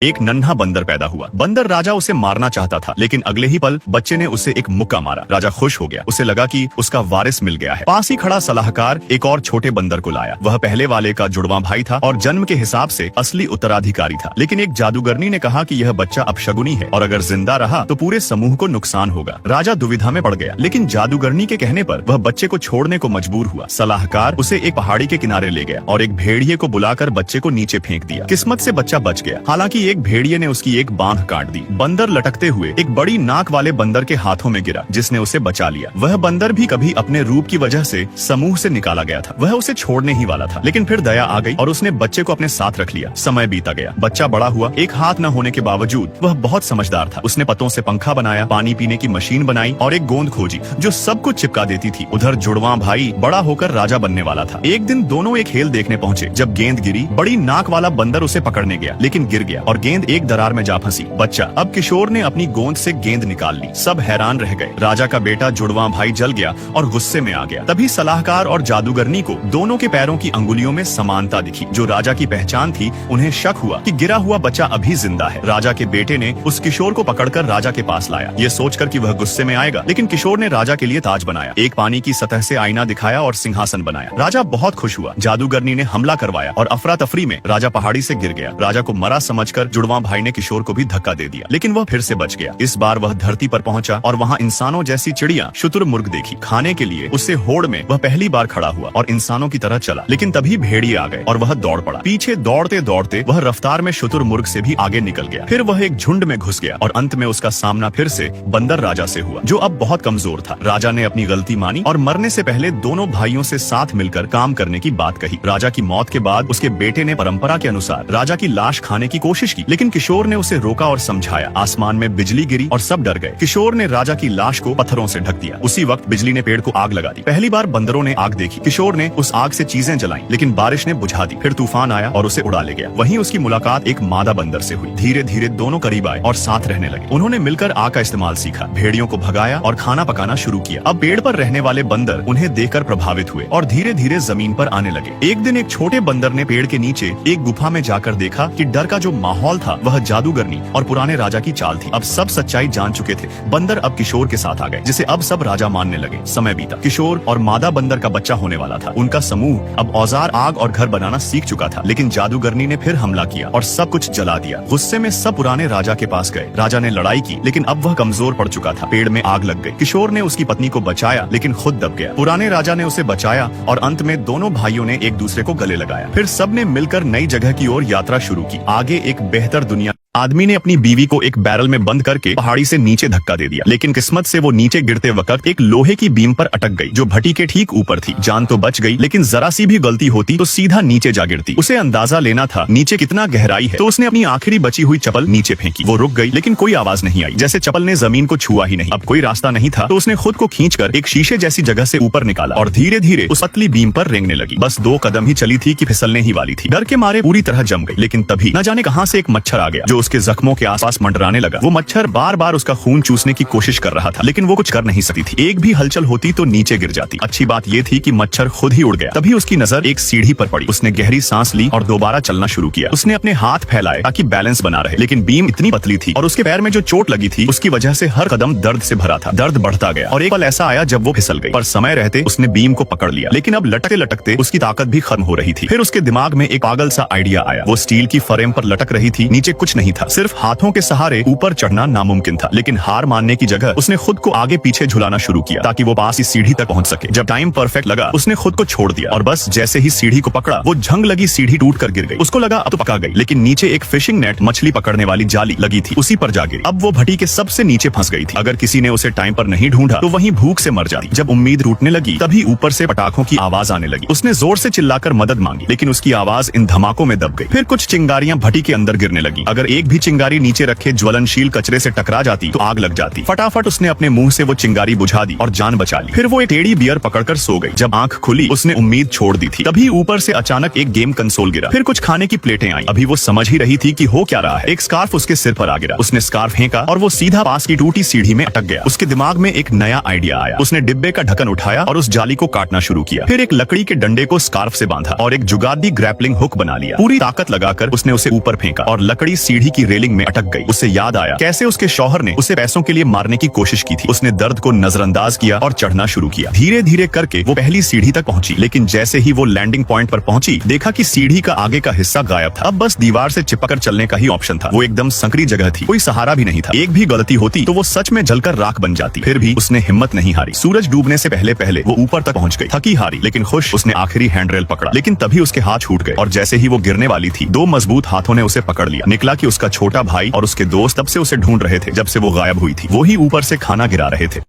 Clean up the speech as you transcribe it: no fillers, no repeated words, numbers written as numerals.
एक नन्हा बंदर पैदा हुआ। बंदर राजा उसे मारना चाहता था, लेकिन अगले ही पल बच्चे ने उसे एक मुक्का मारा। राजा खुश हो गया, उसे लगा कि उसका वारिस मिल गया है। पास ही खड़ा सलाहकार एक और छोटे बंदर को लाया। वह पहले वाले का जुड़वा भाई था और जन्म के हिसाब से असली उत्तराधिकारी था। लेकिन एक जादूगरनी ने कहा कि यह बच्चा अपशगुनी है और अगर जिंदा रहा तो पूरे समूह को नुकसान होगा। राजा दुविधा में पड़ गया, लेकिन जादूगरनी के कहने पर वह बच्चे को छोड़ने को मजबूर हुआ। सलाहकार उसे एक पहाड़ी के किनारे ले गया और एक भेड़िए को बुलाकर बच्चे को नीचे फेंक दिया। किस्मत से बच्चा बच गया, हालांकि एक भेड़िए ने उसकी एक बांह काट दी। बंदर लटकते हुए एक बड़ी नाक वाले बंदर के हाथों में गिरा, जिसने उसे बचा लिया। वह बंदर भी कभी अपने रूप की वजह से समूह से निकाला गया था। वह उसे छोड़ने ही वाला था, लेकिन फिर दया आ गई और उसने बच्चे को अपने साथ रख लिया। समय बीता गया, बच्चा बड़ा हुआ। एक हाथ न होने के बावजूद वह बहुत समझदार था। उसने पत्तों से पंखा बनाया, पानी पीने की मशीन बनाई और एक गोंद खोजी जो सब कुछ चिपका देती थी। उधर जुड़वा भाई बड़ा होकर राजा बनने वाला था। एक दिन दोनों एक खेल देखने पहुंचे। जब गेंद गिरी, बड़ी नाक वाला बंदर उसे पकड़ने गया, लेकिन गिर गया और गेंद एक दरार में जा फंसी। बच्चा अब किशोर ने अपनी गोंद से गेंद निकाल ली। सब हैरान रह गए। राजा का बेटा जुड़वा भाई जल गया और गुस्से में आ गया। तभी सलाहकार और जादूगरनी को दोनों के पैरों की अंगुलियों में समानता दिखी, जो राजा की पहचान थी। उन्हें शक हुआ कि गिरा हुआ बच्चा अभी जिंदा है। राजा के बेटे ने उस किशोर को पकड़कर राजा के पास लाया, ये सोचकर कि वह गुस्से में आएगा। लेकिन किशोर ने राजा के लिए ताज बनाया, एक पानी की सतह से आईना दिखाया और सिंहासन बनाया। राजा बहुत खुश हुआ। जादूगरनी ने हमला करवाया और अफरा तफरी में राजा पहाड़ी से गिर गया। राजा को मरा समझकर जुड़वा भाई ने किशोर को भी धक्का दे दिया, लेकिन वह फिर से बच गया। इस बार वह धरती पर पहुंचा और वहां इंसानों जैसी चिड़िया शुतुरमुर्ग देखी। खाने के लिए उससे होड़ में वह पहली बार खड़ा हुआ और इंसानों की तरह चला, लेकिन तभी भेड़िए आ गए और वह दौड़ पड़ा। पीछे दौड़ते दौड़ते वह रफ्तार में शुतुरमुर्ग से भी आगे निकल गया। फिर वह एक झुंड में घुस गया और अंत में उसका सामना फिर से बंदर राजा से हुआ, जो अब बहुत कमजोर था। राजा ने अपनी गलती मानी और मरने से पहले दोनों भाइयों से साथ मिलकर काम करने की बात कही। राजा की मौत के बाद उसके बेटे ने परंपरा के अनुसार राजा की लाश खाने की कोशिश की, लेकिन किशोर ने उसे रोका और समझाया। आसमान में बिजली गिरी और सब डर गए। किशोर ने राजा की लाश को पत्थरों से ढक दिया। उसी वक्त बिजली ने पेड़ को आग लगा दी। पहली बार बंदरों ने आग देखी। किशोर ने उस आग से चीजें जलाई, लेकिन बारिश ने बुझा दी। फिर तूफान आया और उसे उड़ा ले गया। वहीं उसकी मुलाकात एक मादा बंदर से हुई। धीरे धीरे दोनों करीब आए और साथ रहने लगे। उन्होंने मिलकर आग का इस्तेमाल सीखा, भेड़ियों को भगाया और खाना पकाना शुरू किया। अब पेड़ पर रहने वाले बंदर उन्हें देखकर प्रभावित हुए और धीरे धीरे जमीन पर आने लगे। एक दिन एक छोटे बंदर ने पेड़ के नीचे एक गुफा में जाकर देखा कि डर का जो माहौल था वह जादूगरनी और पुराने राजा की चाल थी। अब सब सच्चाई जान चुके थे। बंदर अब किशोर के साथ आ गए, जिसे अब सब राजा मानने लगे। समय बीता। किशोर और मादा बंदर का बच्चा होने वाला था। उनका समूह अब औजार, आग और घर बनाना सीख चुका था, लेकिन जादूगरनी ने फिर हमला किया और सब कुछ जला दिया। गुस्से में सब पुराने राजा के पास गए। राजा ने लड़ाई की, लेकिन अब वह कमजोर पड़ चुका था। पेड़ में आग लग गई। किशोर ने उसकी पत्नी को बचाया, लेकिन खुद दब गया। पुराने राजा ने उसे बचाया और अंत में दोनों भाइयों ने एक दूसरे को गले लगाया। फिर सब ने मिलकर नई जगह की ओर यात्रा शुरू की, आगे एक बेहतर दुनिया। आदमी ने अपनी बीवी को एक बैरल में बंद करके पहाड़ी से नीचे धक्का दे दिया, लेकिन किस्मत से वो नीचे गिरते वक्त एक लोहे की बीम पर अटक गई, जो भट्टी के ठीक ऊपर थी। जान तो बच गई, लेकिन जरा सी भी गलती होती तो सीधा नीचे जा गिरती। उसे अंदाजा लेना था नीचे कितना गहराई है, तो उसने अपनी आखिरी बची हुई चप्पल नीचे फेंकी। वो रुक गई, लेकिन कोई आवाज नहीं आई, जैसे चप्पल ने जमीन को छुआ ही नहीं। अब कोई रास्ता नहीं था, तो उसने खुद को खींचकर एक शीशे जैसी जगह से ऊपर निकाला और धीरे धीरे उस पतली बीम पर रेंगने लगी। बस 2 कदम ही चली थी कि फिसलने ही वाली थी। डर के मारे पूरी तरह जम गई, लेकिन तभी न जाने कहां से एक मच्छर आ गया, जो उसके जख्मों के आसपास मंडराने लगा। वो मच्छर बार बार उसका खून चूसने की कोशिश कर रहा था, लेकिन वो कुछ कर नहीं सकती थी। एक भी हलचल होती तो नीचे गिर जाती। अच्छी बात ये थी कि मच्छर खुद ही उड़ गया। तभी उसकी नजर एक सीढ़ी पर पड़ी। उसने गहरी सांस ली और दोबारा चलना शुरू किया। उसने अपने हाथ फैलाए ताकि बैलेंस बना रहे, लेकिन बीम इतनी पतली थी और उसके पैर में जो चोट लगी थी उसकी वजह से हर कदम दर्द से भरा था। दर्द बढ़ता गया और एक पल ऐसा आया जब वो फिसल गई, पर समय रहते उसने बीम को पकड़ लिया। लेकिन अब लटकते लटकते उसकी ताकत भी खत्म हो रही थी। फिर उसके दिमाग में एक पागल सा आइडिया आया। वो स्टील की फ्रेम पर लटक रही थी, नीचे कुछ नहीं था, सिर्फ हाथों के सहारे ऊपर चढ़ना नामुमकिन था। लेकिन हार मानने की जगह उसने खुद को आगे पीछे झुलाना शुरू किया, ताकि वो पास ही सीढ़ी तक पहुंच सके। जब टाइम परफेक्ट लगा, उसने खुद को छोड़ दिया और बस जैसे ही सीढ़ी को पकड़ा, वो झंग लगी सीढ़ी टूटकर गिर गई। उसको लगा अब तो पका गई, लेकिन नीचे एक फिशिंग नेट, मछली पकड़ने वाली जाली लगी थी, उसी पर जा गिरी। अब वो भट्टी के सबसे नीचे फंस गई थी। अगर किसी ने उसे टाइम पर नहीं ढूंढा तो वहीं भूख से मर जाती। जब उम्मीद टूटने लगी, तभी ऊपर से पटाखों की आवाज आने लगी। उसने जोर से चिल्लाकर मदद मांगी, लेकिन उसकी आवाज इन धमाकों में दब गई। फिर कुछ चिंगारियां भट्टी के अंदर गिरने लगी। अगर एक भी चिंगारी नीचे रखे ज्वलनशील कचरे से टकरा जाती तो आग लग जाती। फटाफट उसने अपने मुंह से वो चिंगारी बुझा दी और जान बचा ली। फिर वो एक टेढ़ी बियर पकड़कर सो गई। जब आंख खुली, उसने उम्मीद छोड़ दी थी। तभी ऊपर से अचानक एक गेम कंसोल गिरा। फिर कुछ खाने की प्लेटें आई। अभी वो समझ ही रही थी कि हो क्या रहा है। एक स्कार्फ उसके सिर पर आ गिरा। उसने स्कार्फ फेंका और वो सीधा पास की टूटी सीढ़ी में अटक गया। उसके दिमाग में एक नया आइडिया आया। उसने डिब्बे का ढक्कन उठाया और उस जाली को काटना शुरू किया। फिर एक लकड़ी के डंडे को स्कार्फ से बांधा और एक जुगाड़ी ग्रैपलिंग हुक बना लिया। पूरी ताकत लगाकर उसने उसे ऊपर फेंका और लकड़ी सीढ़ी सीढ़ी की रेलिंग में अटक गई। उसे याद आया कैसे उसके शौहर ने उसे पैसों के लिए मारने की कोशिश की थी। उसने दर्द को नजरअंदाज किया और चढ़ना शुरू किया। धीरे धीरे करके वो पहली सीढ़ी तक पहुंची, लेकिन जैसे ही वो लैंडिंग पॉइंट पर पहुंची, देखा कि सीढ़ी का आगे का हिस्सा गायब था। अब बस दीवार से चिपककर चलने का ही ऑप्शन था। वो एकदम संकरी जगह थी, कोई सहारा भी नहीं था। एक भी गलती होती तो वो सच में जलकर राख बन जाती। फिर भी उसने हिम्मत नहीं हारी। सूरज डूबने से पहले पहले वो ऊपर तक पहुंच गई। थकी हारी लेकिन खुश, उसने आखिरी हैंडरेल पकड़ा। लेकिन तभी उसके हाथ छूट गए और जैसे ही वो गिरने वाली थी, दो मजबूत हाथों ने उसे पकड़ लिया। निकला कि उसका छोटा भाई और उसके दोस्त तब से उसे ढूंढ रहे थे जब से वो गायब हुई थी। वो ही ऊपर से खाना गिरा रहे थे।